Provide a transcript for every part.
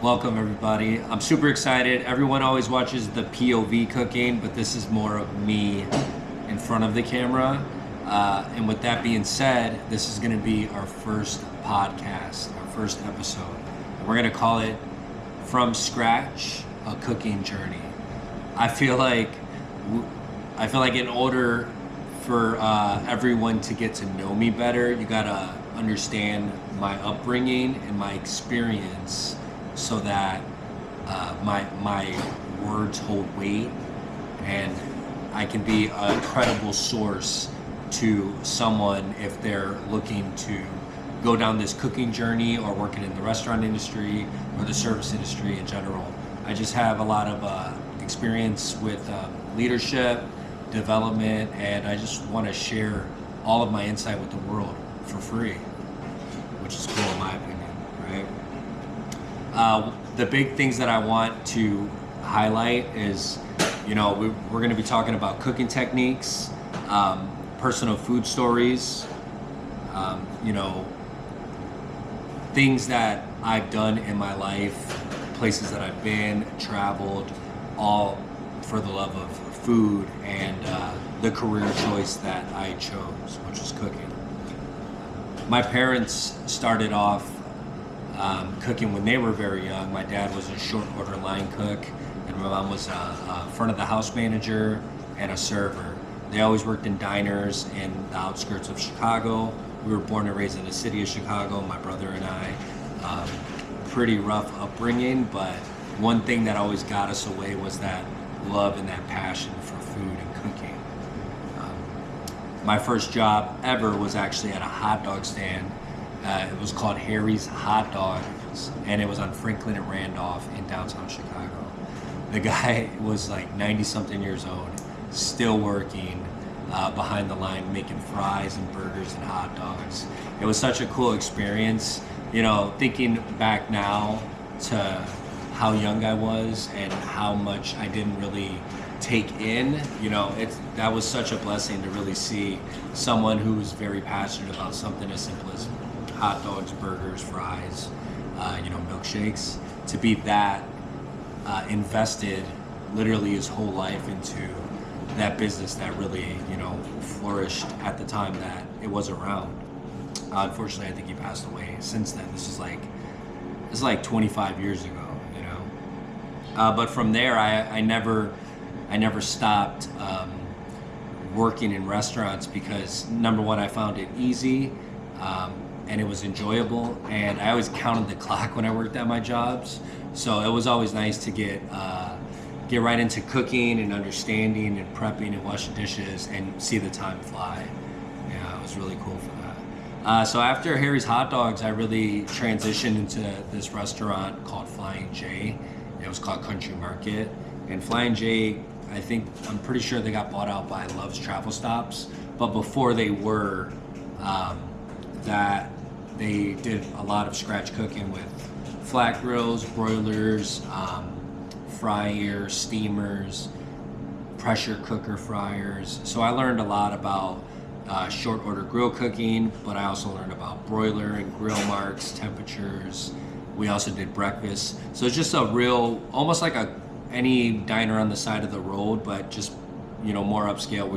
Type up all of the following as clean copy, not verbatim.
Welcome everybody. I'm super excited. Everyone always watches the POV cooking, but this is more of me in front of the camera. And with that being said, this is going to be our first podcast, our first episode. And we're going to call it From Scratch, a Cooking Journey. I feel like in order for everyone to get to know me better, you gotta understand my upbringing and my experience, so that my words hold weight and I can be a credible source to someone if they're looking to go down this cooking journey or working in the restaurant industry or the service industry in general. I just have a lot of experience with leadership, development, and I just want to share all of my insight with the world for free, which is cool in my opinion, right? The big things that I want to highlight is, we're going to be talking about cooking techniques, personal food stories, things that I've done in my life, places that I've been, traveled, all for the love of food and the career choice that I chose, which was cooking. My parents started off cooking when they were very young. My dad was a short order line cook, and my mom was a front of the house manager and a server. They always worked in diners in the outskirts of Chicago. We were born and raised in the city of Chicago, my brother and I. Pretty rough upbringing, but one thing that always got us away was that love and that passion for food and cooking. My first job ever was actually at a hot dog stand. It was called Harry's Hot Dogs, and it was on Franklin and Randolph in downtown Chicago. The guy was like 90 something years old, still working behind the line, making fries and burgers and hot dogs. It was such a cool experience. Thinking back now to how young I was and how much I didn't really take in, that was such a blessing to really see someone who was very passionate about something as simple as hot dogs, burgers, fries, milkshakes, to be that invested literally his whole life into that business that really, flourished at the time that it was around. Unfortunately, I think he passed away since then. This is like 25 years ago, But from there, I never stopped working in restaurants because, number one, I found it easy and it was enjoyable, and I always counted the clock when I worked at my jobs. So it was always nice to get right into cooking and understanding and prepping and washing dishes and see the time fly. Yeah, it was really cool for that. So after Harry's Hot Dogs, I really transitioned into this restaurant called Flying J. It was called Country Market. And Flying J, I'm pretty sure they got bought out by Love's Travel Stops. But before they were, that they did a lot of scratch cooking with flat grills, broilers, fryers, steamers, pressure cooker fryers. So I learned a lot about short order grill cooking, but I also learned about broiler and grill marks, temperatures. We also did breakfast. So it's just a real, almost like any diner on the side of the road, but just, more upscale.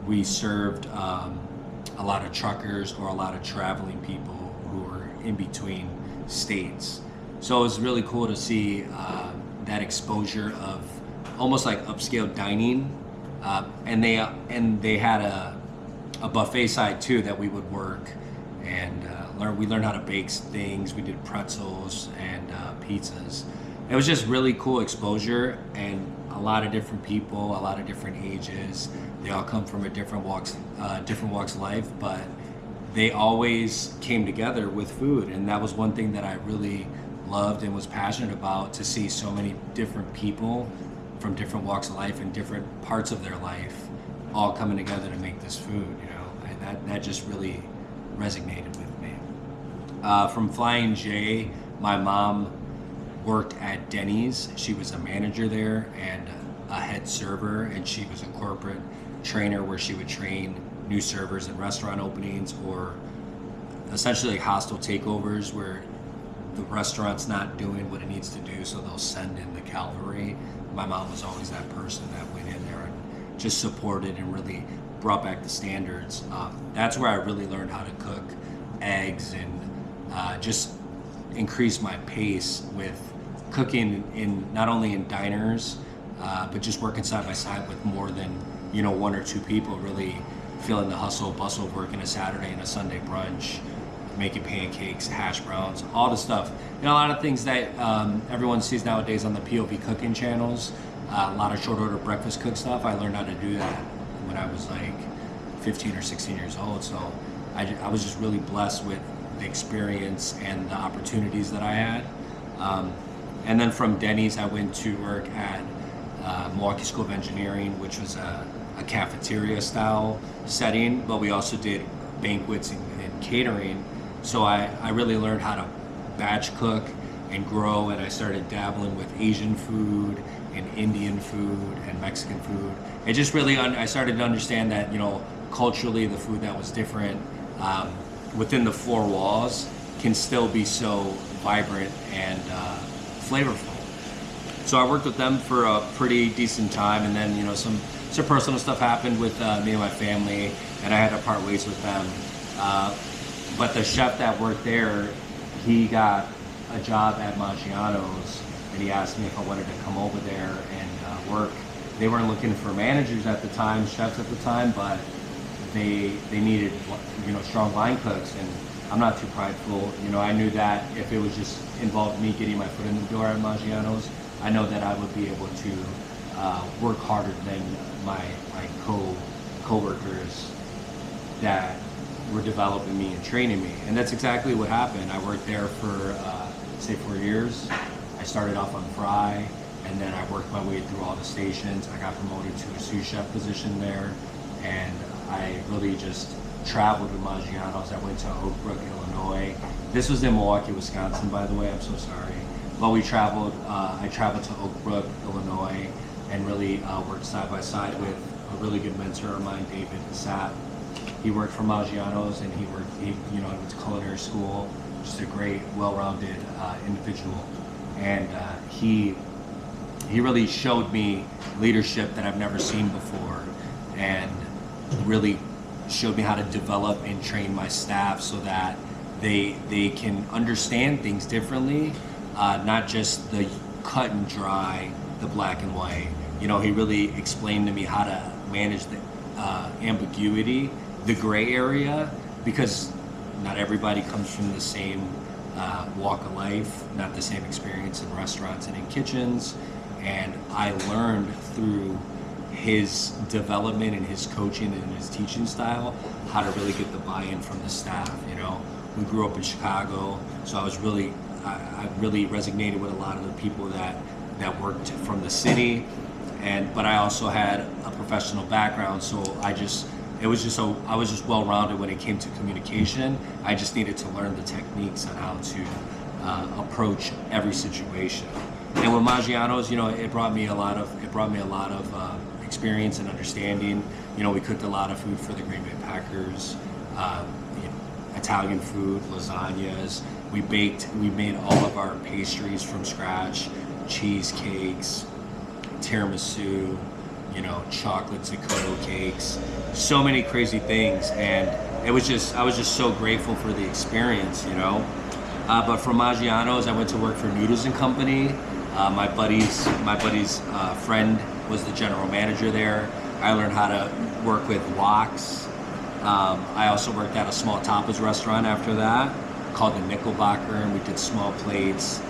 We served a lot of truckers or a lot of traveling people who were in between states. So it was really cool to see that exposure of almost like upscale dining. And they had a buffet side too that we would work and we learned how to bake things. We did pretzels and pizzas. It was just really cool exposure, and a lot of different people, a lot of different ages. They all come from different walks of life, but they always came together with food, and that was one thing that I really loved and was passionate about, to see so many different people from different walks of life and different parts of their life all coming together to make this food, and that just really resonated with me. From Flying J, my mom worked at Denny's. She was a manager there and a head server, and she was a corporate trainer where she would train new servers in restaurant openings, or essentially like hostile takeovers where the restaurant's not doing what it needs to do, so they'll send in the cavalry. My mom was always that person that went in there and just supported and really brought back the standards. That's where I really learned how to cook eggs and just increase my pace with cooking in not only in diners, but just working side by side with more than, you know, 1 or 2 people, really feeling the hustle bustle of working a Saturday and a Sunday brunch, making pancakes, hash browns, all the stuff. You know, a lot of things that everyone sees nowadays on the POV cooking channels, a lot of short order breakfast cook stuff. I learned how to do that when I was like 15 or 16 years old. So I was just really blessed with the experience and the opportunities that I had. And then from Denny's, I went to work at Milwaukee School of Engineering, which was a cafeteria style setting, but we also did banquets and catering. So I really learned how to batch cook and grow, and I started dabbling with Asian food and Indian food and Mexican food. It just really, I started to understand that, you know, culturally the food that was different within the 4 walls can still be so vibrant and flavorful. So I worked with them for a pretty decent time, and then, you know, some personal stuff happened with me and my family, and I had to part ways with them. But the chef that worked there, he got a job at Maggiano's, and he asked me if I wanted to come over there and work. They weren't looking for managers at the time, chefs at the time, but they needed, you know, strong line cooks, and I'm not too prideful. You know, I knew that if it was just involved me getting my foot in the door at Maggiano's, I know that I would be able to work harder than my co-workers that were developing me and training me. And that's exactly what happened. I worked there for, say, 4 years. I started off on fry, and then I worked my way through all the stations. I got promoted to a sous chef position there, and I really just traveled with Maggiano's. I went to Oak Brook, Illinois. This was in Milwaukee, Wisconsin, by the way. I'm so sorry. But we traveled, I traveled to Oak Brook, Illinois, and really worked side by side with a really good mentor of mine, David Sapp. He worked for Maggiano's, and he you know, went to culinary school. Just a great, well-rounded individual. And he really showed me leadership that I've never seen before, and really showed me how to develop and train my staff so that they can understand things differently, not just the cut and dry, the black and white. You know, he really explained to me how to manage the ambiguity, the gray area, because not everybody comes from the same walk of life, not the same experience in restaurants and in kitchens. And I learned through his development and his coaching and his teaching style how to really get the buy-in from the staff. You know, we grew up in Chicago, so I really resonated with a lot of the people that worked from the city, but I also had a professional background, so I was just well-rounded when it came to communication. I just needed to learn the techniques on how to approach every situation. And with Maggiano's, you know, it brought me a lot of experience and understanding. You know, we cooked a lot of food for the Green Bay Packers, you know, Italian food, lasagnas. We made all of our pastries from scratch, cheesecakes, tiramisu, you know, chocolate Zaccoto cakes, so many crazy things. And I was just so grateful for the experience, you know. But from Maggiano's, I went to work for Noodles and Company. My buddy's friend was the general manager there. I learned how to work with woks. I also worked at a small tapas restaurant after that called the Nickelbacker, and we did small plates,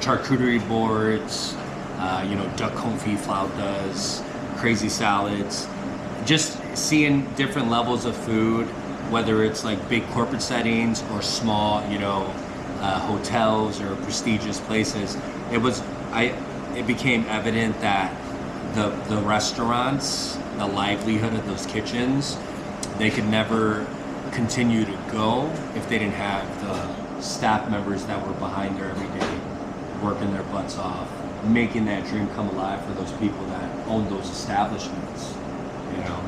charcuterie boards, you know, duck confit flautas, crazy salads. Just seeing different levels of food, whether it's like big corporate settings or small, you know, hotels or prestigious places. It became evident that the restaurants, the livelihood of those kitchens, they could never continue to go if they didn't have the staff members that were behind there every day, working their butts off, making that dream come alive for those people that own those establishments, you know.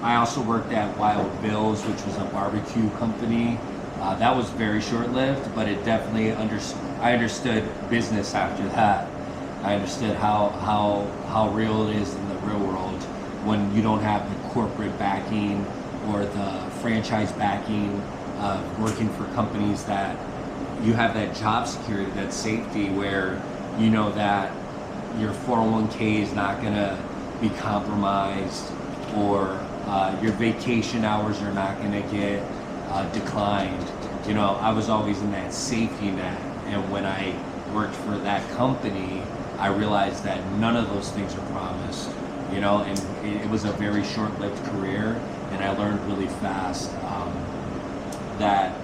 I also worked at Wild Bill's, which was a barbecue company That was very short-lived, but it definitely I understood business after that. I understood how real it is in the real world when you don't have the corporate backing or the franchise backing of working for companies that you have that job security, that safety where you know that your 401k is not going to be compromised, or your vacation hours are not going to get declined. You know, I was always in that safety net, and when I worked for that company, I realized that none of those things are promised. You know, and it was a very short-lived career, and I learned really fast that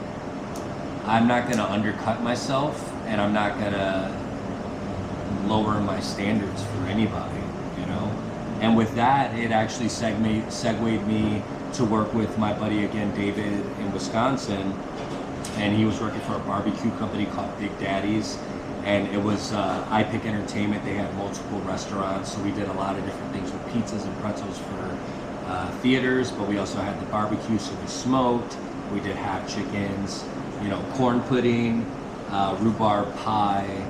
I'm not going to undercut myself, and I'm not going to lower my standards for anybody, you know. And with that, it actually segued me to work with my buddy again, David, in Wisconsin, and he was working for a barbecue company called Big Daddy's, and it was iPick Entertainment. They had multiple restaurants, so we did a lot of different things with pizzas and pretzels for theaters, but we also had the barbecue, so we smoked, we did half chickens, you know, corn pudding, rhubarb pie,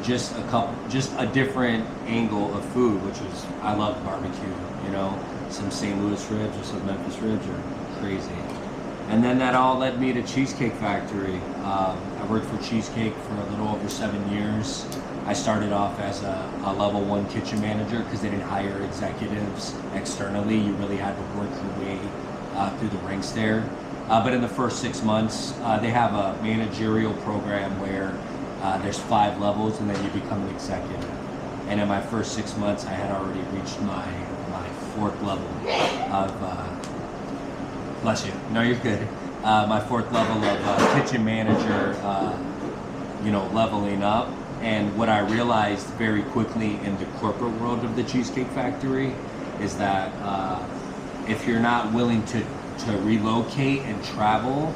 just a different angle of food, which was, I love barbecue, you know, some St. Louis ribs or some Memphis ribs are crazy. And then that all led me to Cheesecake Factory. I worked for Cheesecake for a little over 7 years. I started off as a level 1 kitchen manager because they didn't hire executives externally. You really had to work your way through the ranks there. But in the first 6 months, they have a managerial program where there's 5 levels and then you become an executive. And in my first 6 months, I had already reached my 4th level of, bless you, no, you're good. My 4th level of kitchen manager, you know, leveling up. And what I realized very quickly in the corporate world of the Cheesecake Factory is that if you're not willing to relocate and travel,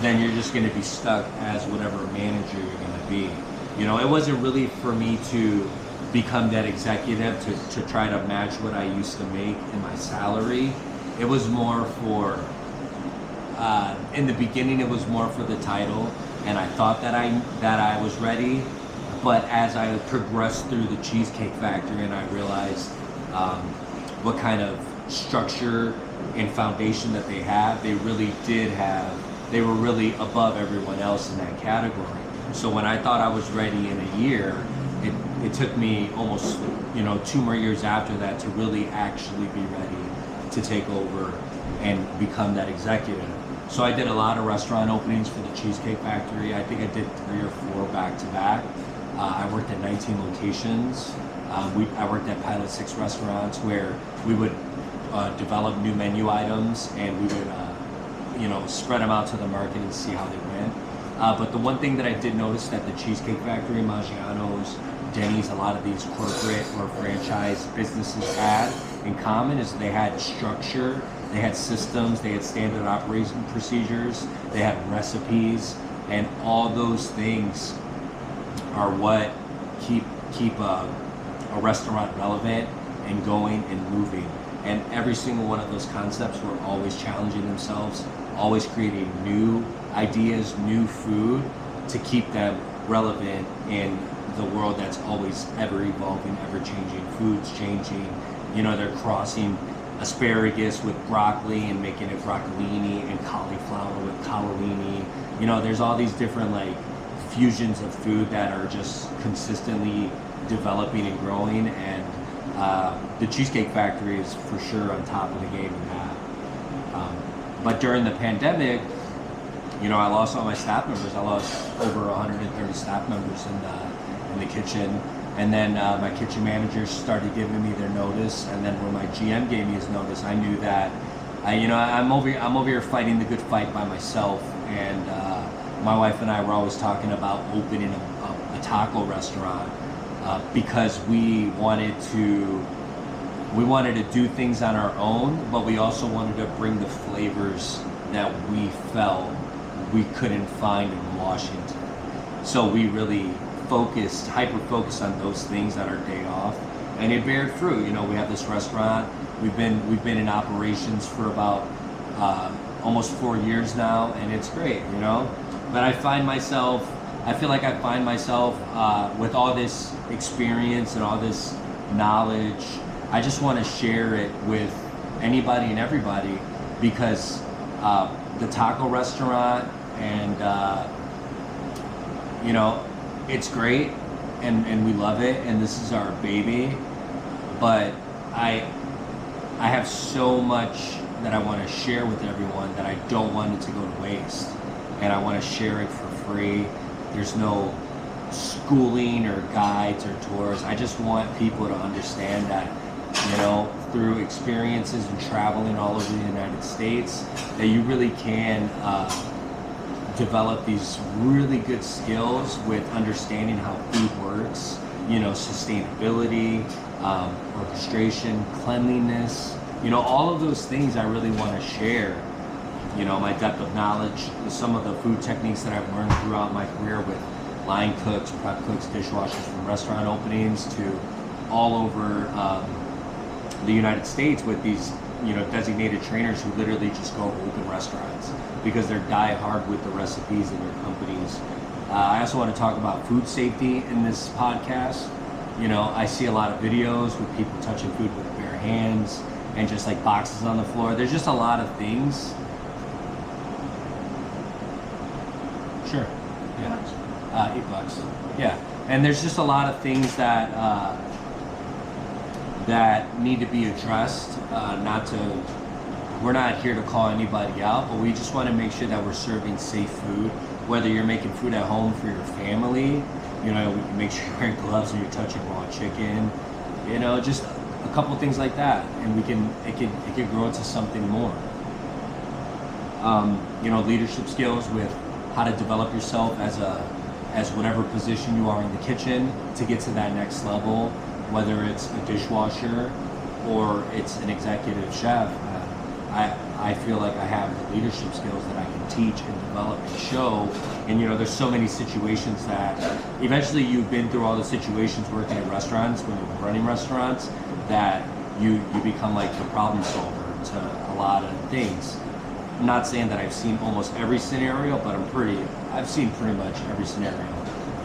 then you're just going to be stuck as whatever manager you're going to be. You know, it wasn't really for me to become that executive to try to match what I used to make in my salary. It was more for, in the beginning, it was more for the title, and I thought that I was ready. But as I progressed through the Cheesecake Factory and I realized what kind of structure and foundation that they have, they really did have, they were really above everyone else in that category. So when I thought I was ready in a year, it took me almost, you know, 2 more years after that to really actually be ready to take over and become that executive. So I did a lot of restaurant openings for the Cheesecake Factory. I think I did 3 or 4 back to back. I worked at 19 locations. I worked at Pilot 6 restaurants where we would develop new menu items and we would, you know, spread them out to the market and see how they went. But the one thing that I did notice that the Cheesecake Factory, Maggiano's, Denny's, a lot of these corporate or franchise businesses had in common is they had structure, they had systems, they had standard operation procedures, they had recipes, and all those things are what keep a restaurant relevant and going and moving. And every single one of those concepts were always challenging themselves, always creating new ideas, new food to keep them relevant in the world that's always ever evolving, ever changing. Food's changing. You know, they're crossing asparagus with broccoli and making it broccolini, and cauliflower with cannellini. You know, there's all these different like fusions of food that are just consistently developing and growing, and the Cheesecake Factory is for sure on top of the game in that. But during the pandemic, you know, I lost all my staff members. I lost over 130 staff members in the kitchen. And then my kitchen managers started giving me their notice. And then when my GM gave me his notice, I knew that, I'm over here fighting the good fight by myself. And my wife and I were always talking about opening a taco restaurant because we wanted to do things on our own, but we also wanted to bring the flavors that we felt we couldn't find in Washington. So we really hyper-focused on those things on our day off, and it bared fruit. You know, we have this restaurant. We've been in operations for about almost 4 years now, and it's great, you know. But I feel like I find myself with all this experience and all this knowledge, I just want to share it with anybody and everybody, because the taco restaurant and you know, it's great, and we love it, and this is our baby, but I have so much that I want to share with everyone that I don't want it to go to waste, and I want to share it for free. There's no schooling or guides or tours. I just want people to understand that, you know, through experiences and traveling all over the United States, that you really can develop these really good skills with understanding how food works, you know, sustainability, orchestration, cleanliness, you know, all of those things I really want to share. You know, my depth of knowledge, some of the food techniques that I've learned throughout my career with line cooks, prep cooks, dishwashers, from restaurant openings to all over the United States with these, you know, designated trainers who literally just go open restaurants because they're die hard with the recipes in their companies. I also want to talk about food safety in this podcast. You know, I see a lot of videos with people touching food with bare hands and just like boxes on the floor. There's just a lot of things. Sure. Yeah. $8. Yeah. And there's just a lot of things that that need to be addressed. We're not here to call anybody out, but we just want to make sure that we're serving safe food. Whether you're making food at home for your family, you know, we can make sure you're wearing gloves and you're touching raw chicken. You know, just a couple things like that, and it could grow into something more. You know, leadership skills with how to develop yourself as whatever position you are in the kitchen to get to that next level, whether it's a dishwasher or it's an executive chef. I feel like I have the leadership skills that I can teach and develop and show. And you know, there's so many situations that eventually you've been through all the situations working in restaurants, when you're running restaurants, that you become like the problem solver to a lot of things. I'm not saying that I've seen almost every scenario, but I've seen pretty much every scenario,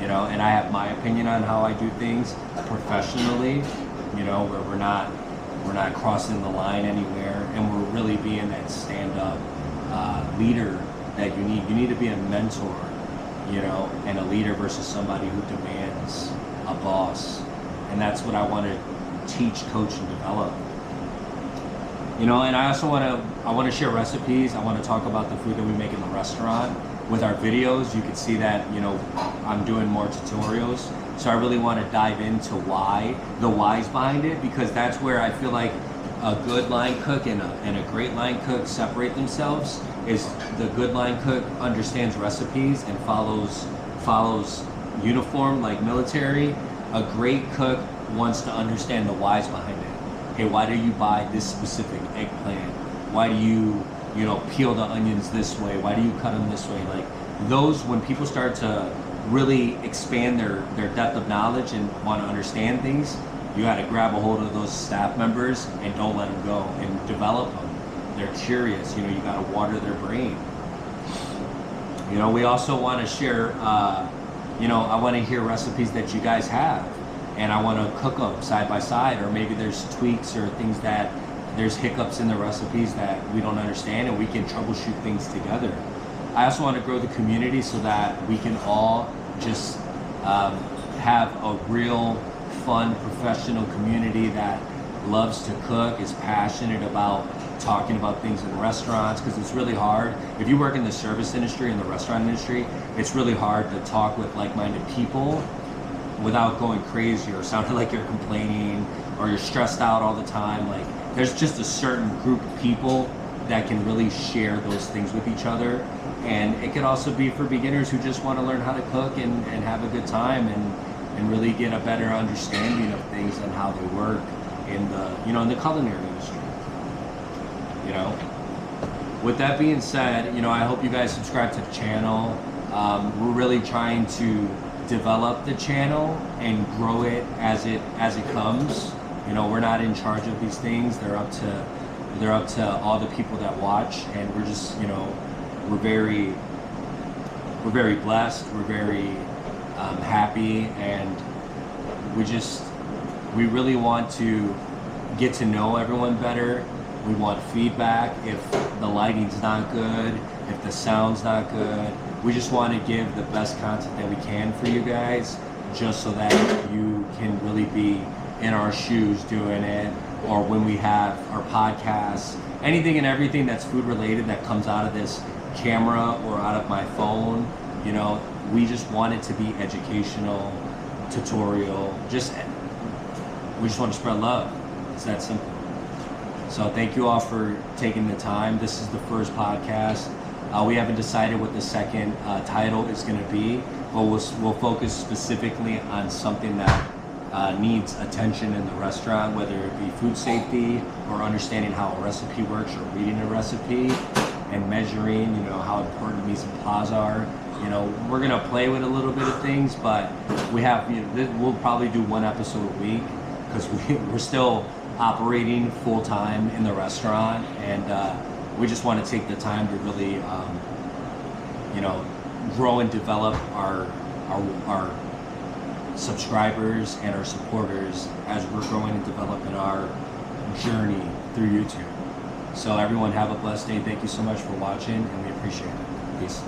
you know, and I have my opinion on how I do things professionally, you know, where we're not crossing the line anywhere, and we're really being that stand-up leader that you need. You need to be a mentor, you know, and a leader versus somebody who demands a boss. And that's what I want to teach, coach, and develop. You know, and I also want to share recipes. I want to talk about the food that we make in the restaurant. With our videos, you can see that, you know, I'm doing more tutorials. So I really want to dive into the whys behind it, because that's where I feel like a good line cook and a great line cook separate themselves. Is the good line cook understands recipes and follows uniform like military. A great cook wants to understand the whys behind it. Hey, why do you buy this specific eggplant? Why do you peel the onions this way? Why do you cut them this way? Like those, when people start to really expand their depth of knowledge and want to understand things, you got to grab a hold of those staff members and don't let them go, and develop them. They're curious, you know, you got to water their brain. You know, we also want to share, you know, I want to hear recipes that you guys have, and I want to cook them side by side, or maybe there's tweaks or things that there's hiccups in the recipes that we don't understand, and we can troubleshoot things together. I also want to grow the community so that we can all just have a real fun, professional community that loves to cook, is passionate about talking about things in restaurants, because it's really hard. If you work in the service industry and the restaurant industry, it's really hard to talk with like-minded people without going crazy or sounding like you're complaining or you're stressed out all the time. Like, there's just a certain group of people that can really share those things with each other. And it could also be for beginners who just want to learn how to cook and have a good time and really get a better understanding of things and how they work in the culinary industry. You know, with that being said, you know, I hope you guys subscribe to the channel. We're really trying to develop the channel and grow it as it comes. You know, we're not in charge of these things. They're up to they're up to all the people that watch, and we're just, you know, we're very blessed. We're very happy, and we really want to get to know everyone better. We want feedback if the lighting's not good, if the sound's not good. We just want to give the best content that we can for you guys, just so that you can really be in our shoes doing it, or when we have our podcasts, anything and everything that's food related that comes out of this camera or out of my phone, you know, we just want it to be educational, tutorial, we just want to spread love. It's that simple. So thank you all for taking the time. This is the first podcast. We haven't decided what the second title is going to be, but we'll focus specifically on something that needs attention in the restaurant, whether it be food safety or understanding how a recipe works, or reading a recipe and measuring, you know, how important mise en place are. You know, we're going to play with a little bit of things, but we have, you know, we'll probably do one episode a week, because we're still operating full time in the restaurant, and we just want to take the time to really, you know, grow and develop our subscribers and our supporters as we're growing and developing our journey through YouTube. So everyone, have a blessed day. Thank you so much for watching, and we appreciate it. Peace.